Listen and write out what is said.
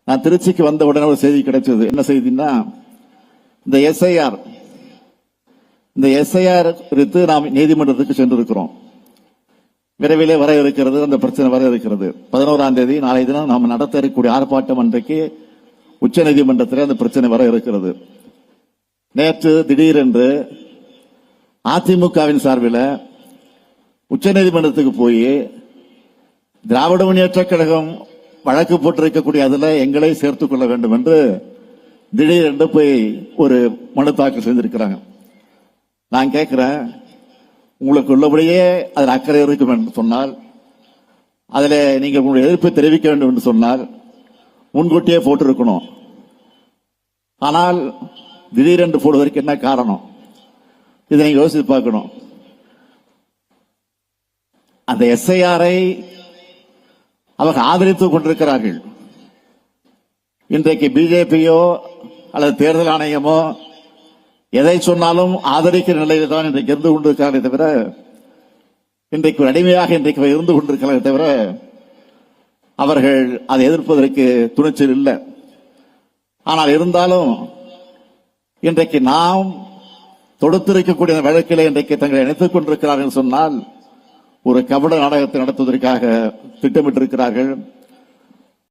நான் திருச்சிக்கு வந்த உடனே ஒரு செய்தி கிடைச்சது. என்ன செய்தின்னா, இந்த எஸ்ஐஆர் குறித்து நாம் நீதிமன்றத்துக்கு சென்றிருக்கிறோம். விரைவிலே வர இருக்கிறது, அந்த பிரச்சனை வர இருக்கிறது. 11ஆம் தேதி நாளை தினம் நாம் நடத்த இருக்கக்கூடிய ஆர்ப்பாட்டம் அன்றைக்கு உச்ச நீதிமன்றத்தில் அந்த பிரச்சனை வர இருக்கிறது. நேற்று திடீரென்று அதிமுகவின் சார்பில் உச்ச நீதிமன்றத்துக்கு போய் திராவிட முன்னேற்ற கழகம் வழக்கு போட்டிருக்கக்கூடிய அதில் எங்களை சேர்த்துக் கொள்ள வேண்டும் என்று திடீரென்று போய் ஒரு மனு தாக்கல் செய்திருக்கிறாங்க. நான் கேட்கிறேன், உங்களுக்கு உள்ளபடியே அதில் அக்கறை இருக்கும் என்று சொன்னால், அதில் நீங்கள் உங்களுடைய எதிர்ப்பை தெரிவிக்க வேண்டும் என்று சொன்னால் முன்கூட்டியே போட்டிருக்கணும். ஆனால் திடீரென்று போடுவதற்கு என்ன காரணம்? இதை நீங்க யோசித்து பார்க்கணும். அந்த எஸ்ஐஆரை அவர்கள் ஆதரித்துக் கொண்டிருக்கிறார்கள். இன்றைக்கு பிஜேபியோ அல்லது தேர்தல் ஆணையமோ எதை சொன்னாலும் ஆதரிக்கிற நிலையில் தான் இன்றைக்கு இருந்து கொண்டிருக்கிறார்களே தவிர, இன்றைக்கு ஒரு அடிமையாக இன்றைக்கு இருந்து கொண்டிருக்கிறார்களே தவிர அவர்கள் அதை எதிர்ப்பதற்கு துணிச்சல் இல்லை. ஆனால் இருந்தாலும் இன்றைக்கு நாம் தொடுத்திருக்கக்கூடிய வழக்கிலே இன்றைக்கு தங்களை இணைத்துக் கொண்டிருக்கிறார்கள் சொன்னால் ஒரு கபட நாடகத்தை நடத்துவதற்காக திட்டமிட்டிருக்கிறார்கள்.